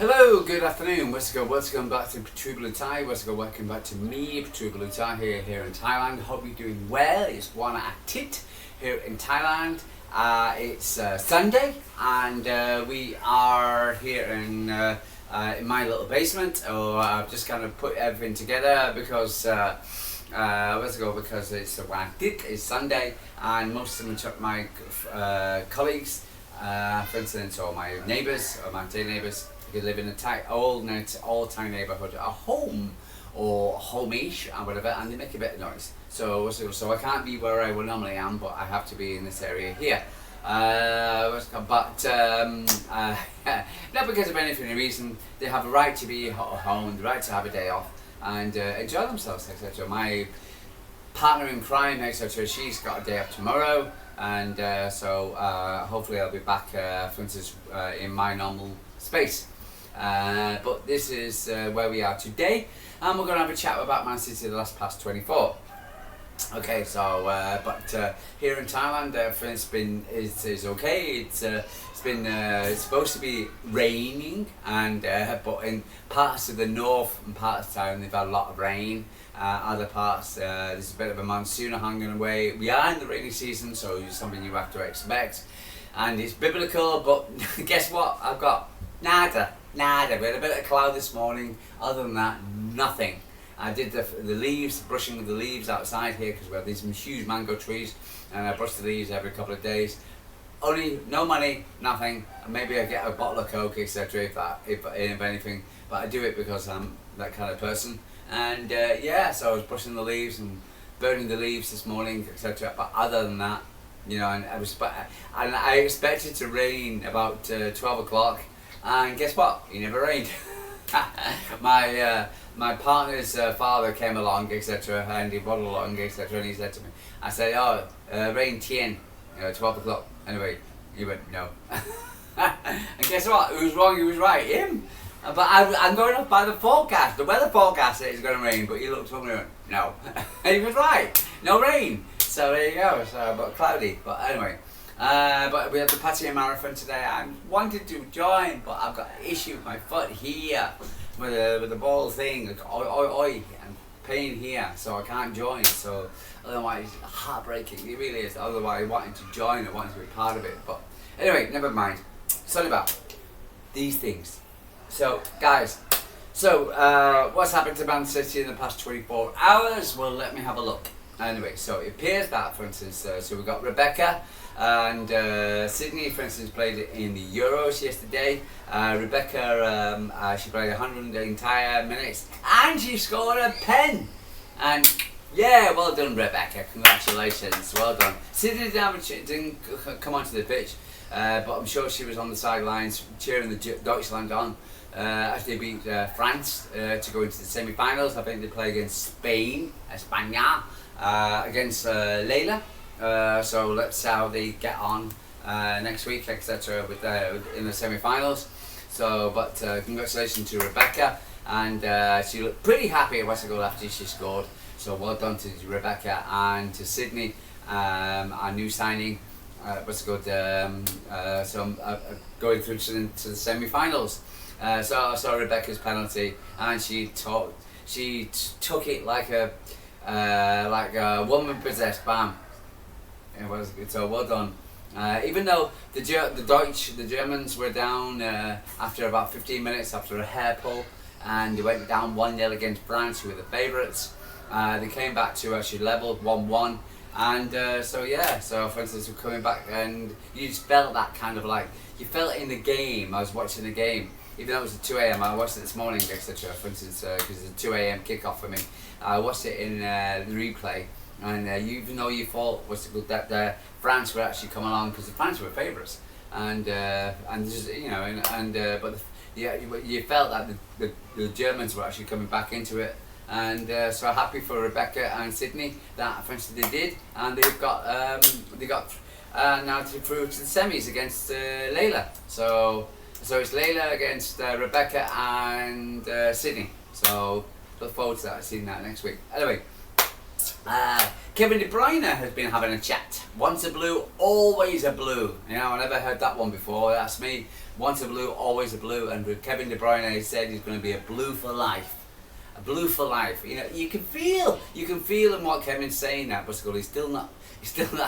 Hello, good afternoon. Welcome back to Thai. Welcome back to me, Thai here in Thailand. Hope you're doing well. It's one Atit here in Thailand. It's Sunday, and we are here in my little basement. I've just kind of put everything together because because it's one Atit. It's Sunday, and most of my colleagues, for instance, or my neighbours, or my day neighbours. You live in a old Thai neighbourhood, a home or home-ish or whatever, and they make a bit of noise. So I can't be where I normally am, but I have to be in this area here. Not because of any reason. They have a right to be at home, the right to have a day off and enjoy themselves, etc. My partner in crime, etc. She's got a day off tomorrow, and hopefully I'll be back, for instance, in my normal space. But this is where we are today, and we're going to have a chat about Man City the past 24. Okay, but here in Thailand, it's okay. It's supposed to be raining, and but in parts of the north and parts of town they've had a lot of rain. Other parts there's a bit of a monsoon hanging away. We are in the rainy season, so it's something you have to expect, and it's biblical. But guess what? I've got nada. We had a bit of cloud this morning. Other than that, nothing. I did the leaves, brushing of the leaves outside here because we have these huge mango trees, and I brush the leaves every couple of days. Only no money, nothing. Maybe I get a bottle of Coke, etc. If anything, but I do it because I'm that kind of person. And so I was brushing the leaves and burning the leaves this morning, etc. But other than that, and I expected to rain about 12 o'clock. And guess what? It never rained. My partner's father came along, etc., and he brought along, etc., and he said to me, I said, rain 10, 12 o'clock. Anyway, he went, no. And guess what? Who was wrong? He was right, him. But I'm going off by the forecast. The weather forecast said it's going to rain, but he looked up and went, no. And he was right, no rain. So there you go, but cloudy. But anyway. But we have the patio marathon today. I wanted to join, but I've got an issue with my foot here with the ball thing, and pain here, so I can't join. So otherwise, it's heartbreaking. It really is. Otherwise, wanting to join, I wanted to be part of it. But anyway, never mind. Sorry about these things. So guys, what's happened to Man City in the past 24 hours? Well, let me have a look. Anyway, so it appears that, for instance, so we've got Rebecca and Sydney, for instance, played in the Euros yesterday. Rebecca, she played 100 entire minutes and she scored a pen. And yeah, well done, Rebecca. Congratulations, well done. Sydney didn't come onto the pitch, but I'm sure she was on the sidelines cheering the Deutschland on. As they beat France to go into the semi-finals. I think they play against Spain, España, against Leila. So let's see how they get on next week, etc. In the semi-finals. But congratulations to Rebecca, and she looked pretty happy at West Goal after she scored. So well done to Rebecca and to Sydney, our new signing. What's good? Going through to the semi-finals. So I saw Rebecca's penalty, and she took it like a woman possessed. Bam! It was good. So well done. Even though the Germans were down after about 15 minutes after a hair pull, and they went down 1-0 against France, who were the favourites. They came back to actually level 1-1. And so for instance, we're coming back, and you just felt that kind of like, you felt it in the game. I was watching the game, even though it was at 2 a.m. I watched it this morning, etc. For instance, because it's a 2 a.m. kickoff for me. I watched it in the replay, and even though you thought that France would actually come along, because the France were favourites, you felt that the Germans were actually coming back into it. And so happy for Rebecca and Sydney that, for instance, they did, and they've got now through to the semis against Leila. So it's Leila against Rebecca and Sydney. So look forward to that, seeing that next week. Anyway, Kevin De Bruyne has been having a chat. Once a blue, always a blue. You know, I never heard that one before. That's me. Once a blue, always a blue. And with Kevin De Bruyne, he said he's going to be a blue for life. A blue for life. You know, you can feel in what Kevin's saying that, but he's still not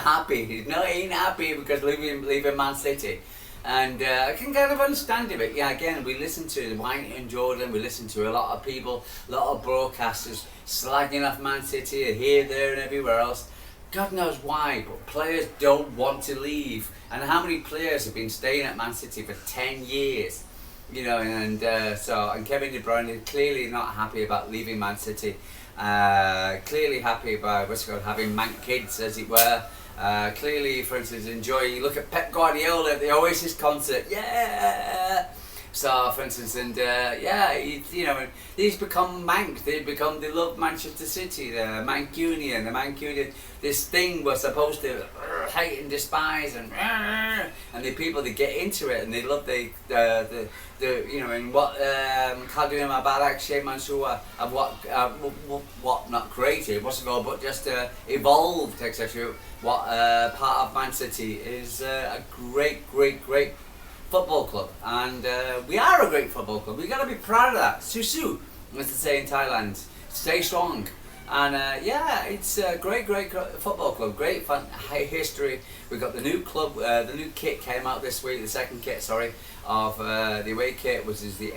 happy. He ain't happy because leaving Man City. And I can kind of understand it, but yeah, again, we listen to White and Jordan, we listen to a lot of people, a lot of broadcasters slagging off Man City here, there and everywhere else. God knows why, but players don't want to leave. And how many players have been staying at Man City for 10 years? You know, and Kevin De Bruyne is clearly not happy about leaving Man City. Clearly happy about having Manc kids, as it were. Clearly, for instance, enjoying. Look at Pep Guardiola at the Oasis concert. Yeah. So, for instance, and he's become Manc. They love Manchester City. The Mancunian. This thing was supposed to hate and despise, and the people that get into it and they love the and what Kadim Abarak, Sheikh Mansour, and what not created, but just evolved, etc. What part of Man City is a great football club, and we are a great football club. We got to be proud of that. Susu, as they say in Thailand, stay strong. And it's a great football club, great fun, high history. We've got the new club, the new kit came out this week, the second kit, of the away kit, which is the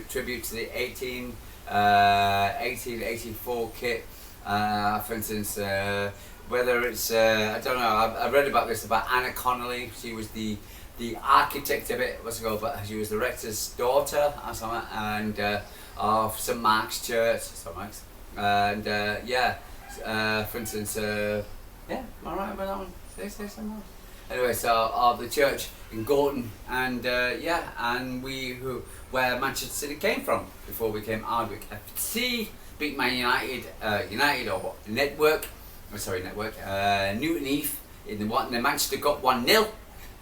tribute to the 1884 kit. For instance, whether it's, I don't know, I read about this, about Anna Connolly. She was the architect of it, but she was the rector's daughter or something, and of St Mark's Church, and for instance, am I right about that one? Did I say something else? Anyway, so of the church in Gorton, and where Manchester City came from before we came Ardwick FC, beat Man United, Newton Heath in the Manchester got 1-0,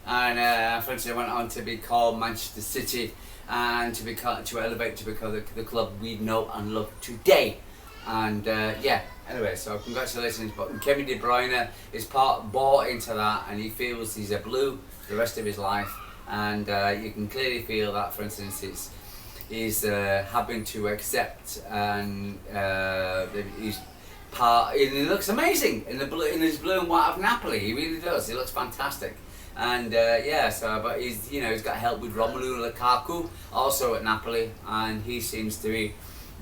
and for instance, they went on to be called Manchester City, and to elevate to become the club we know and love today. And anyway, so congratulations. But Kevin De Bruyne is bought into that, and he feels he's a blue the rest of his life. And you can clearly feel that, for instance, he's having to accept, and he's part. And he looks amazing in his blue and white of Napoli. He really does. He looks fantastic. And but he's got help with Romelu Lukaku also at Napoli, and he seems to be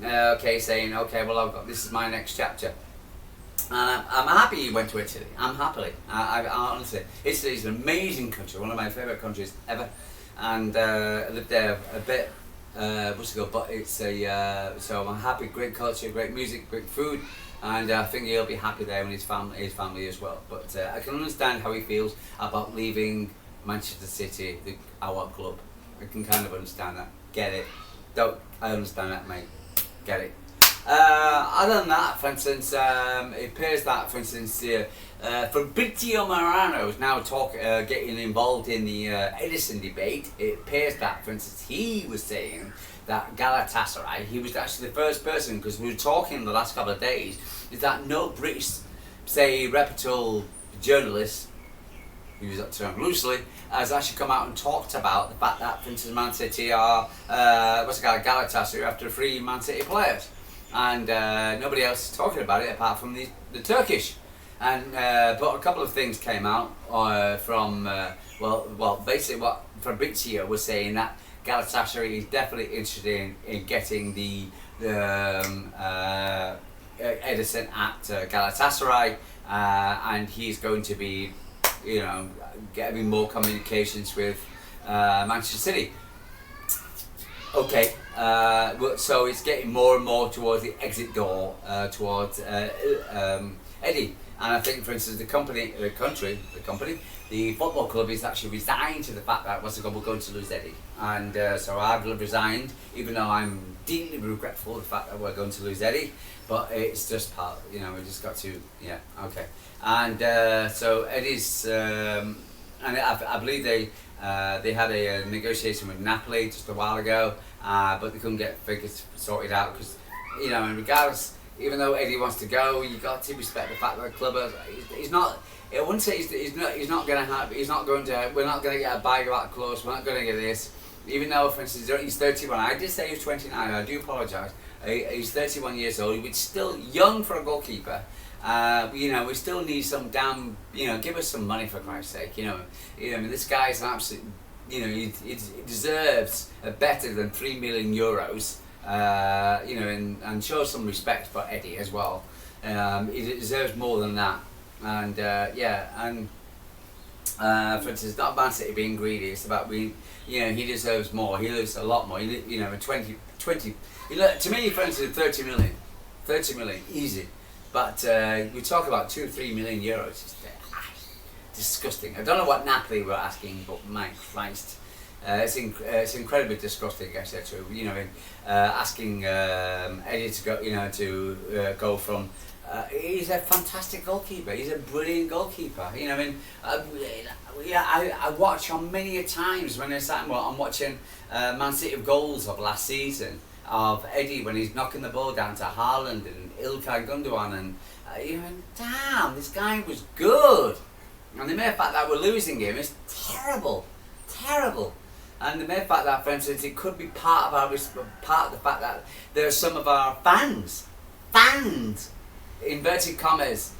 saying, well, this is my next chapter. I'm happy he went to Italy. I'm happy. I honestly, Italy's an amazing country, one of my favourite countries ever, and I lived there a bit months ago. But it's so I'm happy. Great culture, great music, great food, and I think he'll be happy there with his family as well. But I can understand how he feels about leaving Manchester City, our club. I can kind of understand that. Get it? I understand that, mate. Get it. Other than that, for instance, it appears that, for instance, Fabrizio Morano is now getting involved in the Edison debate. It appears that, for instance, he was saying that Galatasaray, he was actually the first person, because we were talking the last couple of days, is that no British, say, reputable journalist, use that term loosely, has actually come out and talked about the fact that, for instance, Man City are, Galatasaray after 3 Man City players. And nobody else is talking about it apart from the Turkish. And but a couple of things came out from, basically what Fabrizio was saying, that Galatasaray is definitely interested in getting the Edison at Galatasaray, and he's going to be, getting more communications with Manchester City. Okay, so it's getting more and more towards the exit door towards Eddie, and I think, for instance, the football club is actually resigned to the fact that we're going to lose Eddie, and so I've resigned, even though I'm deeply regretful of the fact that we're going to lose Eddie, but it's just part, we just got to, and so Eddie's, and I believe they had a negotiation with Napoli just a while ago, but they couldn't get figures sorted out, because, and regardless, even though Eddie wants to go, you got to respect the fact that the club he's not. I wouldn't say he's not going to have. He's not going to. We're not going to get a bag of that close. We're not going to get this. Even though, for instance, he's 31. I did say he was 29. I do apologise. He's 31 years old. He's still young for a goalkeeper. You know, we still need some damn. You know, give us some money for Christ's sake. You know, I mean, this guy's an absolute. You know, he deserves better than €3 million. You know, and show some respect for Eddie as well. He deserves more than that. And for instance, not Man City being greedy. It's about you know, he deserves more. He deserves a lot more. You know, 20. To me, for instance, 30 million, easy. But we talk about €2-3 million. It's disgusting. I don't know what Napoli were asking, but my Christ, it's incredibly disgusting. Etc. You know, asking Eddie to go. You know, to go from. He's a fantastic goalkeeper. He's a brilliant goalkeeper. You know, I mean, I watch on many a times when I'm watching Man City goals of last season of Eddie when he's knocking the ball down to Haaland and Ilkay Gundogan, and you know, damn, this guy was good. And the mere fact that we're losing him is terrible. And the mere fact that, for instance, it could be part of the fact that there are some of our fans, inverted commas,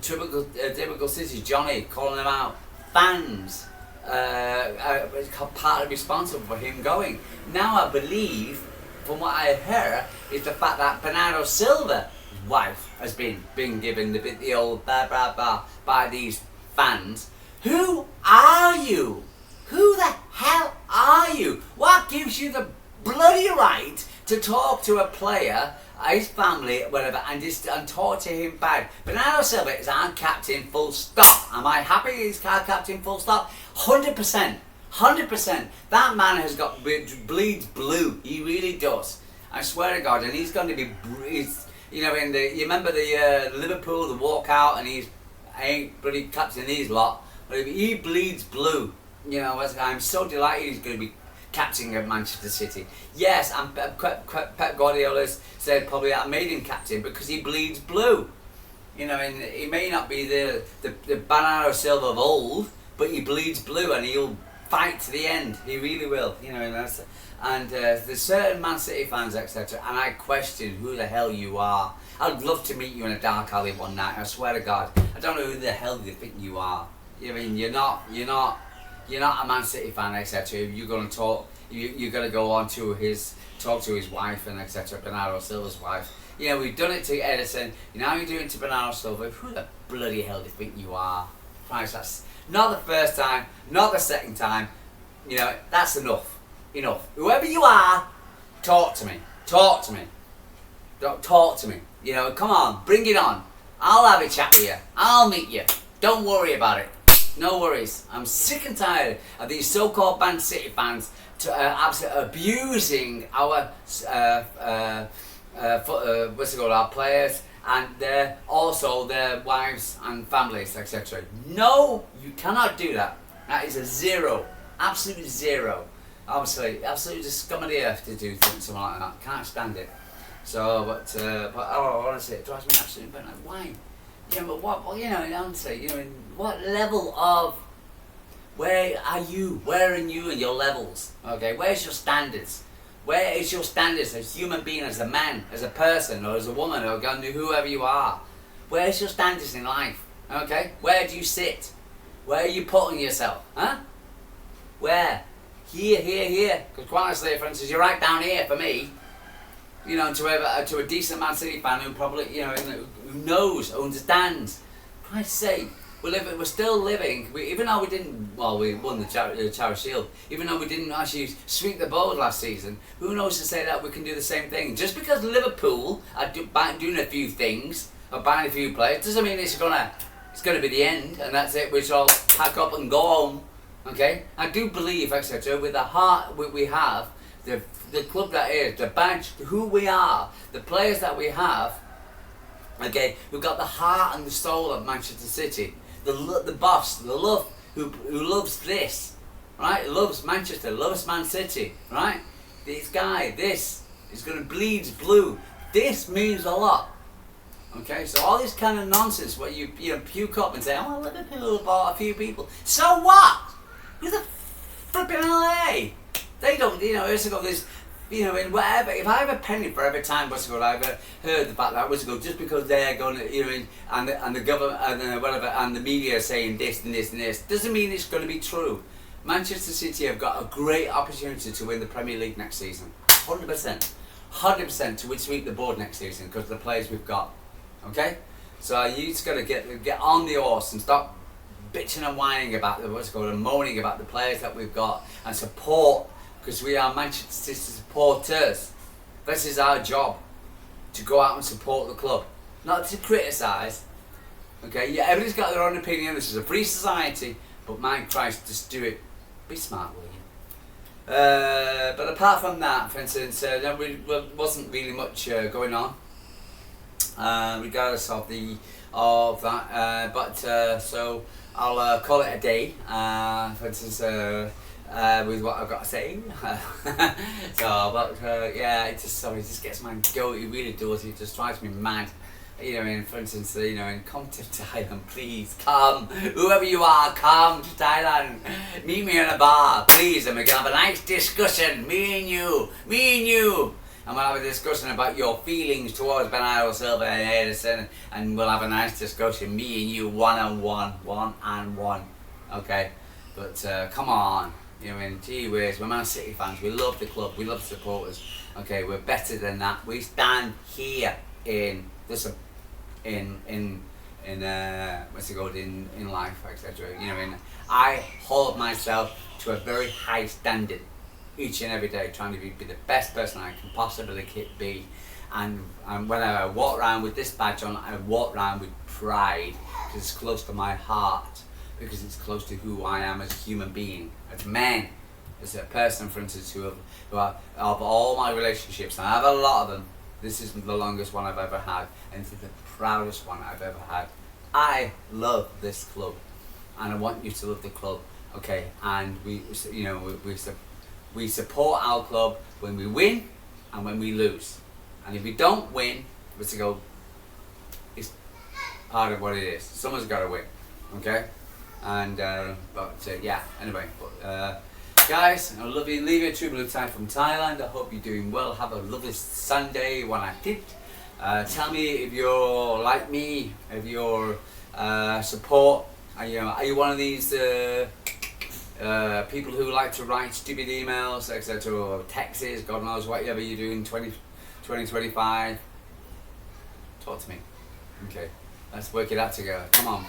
typical City, Johnny calling them out, fans, partly responsible for him going. Now I believe, from what I heard, is the fact that Bernardo Silva's wife has been given the old blah blah blah by these fans. Who are you? Who the hell are you? What gives you the bloody right to talk to a player, his family, whatever, and talk to him bad? Bernardo Silva is our captain, full stop. Am I happy he's our captain, full stop? 100%. 100%. That man has got bleeds blue. He really does. I swear to God. And he's going to be. You know, you remember the Liverpool, the walkout, and he ain't bloody captain these lot. But he bleeds blue. You know, I'm so delighted he's going to be captain of Manchester City. Yes, and Pep Guardiola said probably I made him captain because he bleeds blue. You know, and he may not be the Bernardo Silva of old, but he bleeds blue and he'll fight to the end. He really will. You know, and there's certain Man City fans, etc. And I question who the hell you are. I'd love to meet you in a dark alley one night. I swear to God, I don't know who the hell you think you are. I mean, you're not a Man City fan, etc. You're going to talk. You're going to go on to talk to his wife and etc. Bernardo Silva's wife. You know, we've done it to Edison. Now you're doing it to Bernardo Silva. Who the bloody hell do you think you are? Christ, that's not the first time, not the second time. You know, that's enough. Enough. Whoever you are, talk to me. Talk to me. Talk to me. You know, come on, bring it on. I'll have a chat with you. I'll meet you. Don't worry about it. No worries. I'm sick and tired of these so-called Man City fans absolutely abusing our our players and also their wives and families, etc. No, you cannot do that. That is a zero. Absolutely zero. Obviously, absolutely scum of the earth to do something like that. Can't stand it. So, but honestly, it drives me absolutely bananas. Why? You know, but what? Well, you know, honestly, you know, in what level of? Where are you? Where are you and your levels? Okay, where's your standards? Where is your standards as a human being, as a man, as a person, or as a woman, or whoever you are? Where's your standards in life? Okay, where do you sit? Where are you putting yourself? Huh? Where? Here. Because quite honestly, for instance, you're right down here for me. You know, to a decent Man City fan who probably, you know, who knows, who understands. For Christ's sake, we're still living. Even though we didn't, well, we won the Charity Shield. Even though we didn't actually sweep the board last season, who knows to say that we can do the same thing? Just because Liverpool are doing a few things, or buying a few players, doesn't mean it's gonna be the end, and that's it. We shall pack up and go home. Okay, I do believe, etc. With the heart we have, the club that is, the badge, who we are, the players that we have. Okay, we've got the heart and the soul of Manchester City. The boss, the love, who loves this, right? Loves Manchester, loves Man City, right? This guy, this is going to bleed blue. This means a lot. Okay, so all this kind of nonsense where you puke up and say, oh, Liverpool bought a few people. So what? Who the flipping LA? They don't, it's got this, in whatever. If I have a penny for every time I've ever heard the fact that just because they're going to, and the government and whatever, and the media are saying this and this and this, doesn't mean it's going to be true. Manchester City have got a great opportunity to win the Premier League next season. 100% to sweep the board next season because of the players we've got. Okay, so you just got to get on the horse and stop bitching and whining about and moaning about the players that we've got and support, because we are Manchester City supporters. This is our job, to go out and support the club, not to criticise. Okay, yeah, everybody's got their own opinion. This is a free society, but my Christ, just do it. Be smart, will you? But apart from that, for instance, there wasn't really much going on. Regardless of that, but so I'll call it a day. For instance, with what I've got to say. So, but yeah, it just gets my goat. It really does. It just drives me mad. For instance, come to Thailand, please come. Whoever you are, come to Thailand. Meet me in a bar, please, and we can have a nice discussion. Me and you. And we'll have a discussion about your feelings towards Bernardo Silva and Edison, and we'll have a nice discussion, me and you, one-on-one. Okay? But come on, gee whiz, we're Man City fans, we love the club, we love supporters. Okay, we're better than that. We stand here in what's it called, in life, etc. I hold myself to a very high standard each and every day, trying to be the best person I can possibly be, and when I walk around with this badge on, I walk around with pride, because it's close to my heart, because it's close to who I am as a human being, as a man, as a person, for instance, who of all my relationships, and I have a lot of them, this is the longest one I've ever had, and it's the proudest one I've ever had. I love this club, and I want you to love the club, okay? And we support our club when we win and when we lose. And if we don't win, it's part of what it is. Someone's got to win, okay? And, yeah, anyway. Guys, I love you. Leave you a true blue tie from Thailand. I hope you're doing well. Have a lovely Sunday when I did. Tell me if you're like me, if you're support. Are you one of these people who like to write stupid emails, etc., or texts, God knows whatever you do in 2025. Talk to me. Okay, let's work it out together. Come on.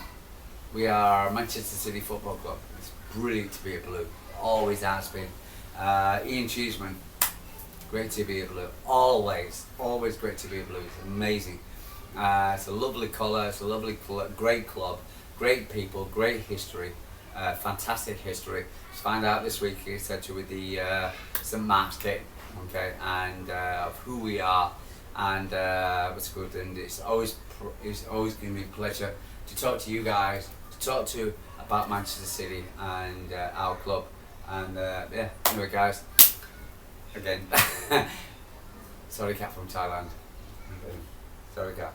We are Manchester City Football Club. It's brilliant to be a Blue. Always has been. Ian Cheeseman, great to be a Blue. Always great to be a Blue. It's amazing. It's a lovely colour. It's a lovely, great club, great people, great history. Fantastic history. Just find out this week, etc., with the St. Mark's kit, okay, and of who we are, and what's good. And it's always going to be a pleasure to talk to you guys, to talk to about Manchester City and our club. And yeah, anyway, guys, again, sorry, cat from Thailand. Sorry, cat.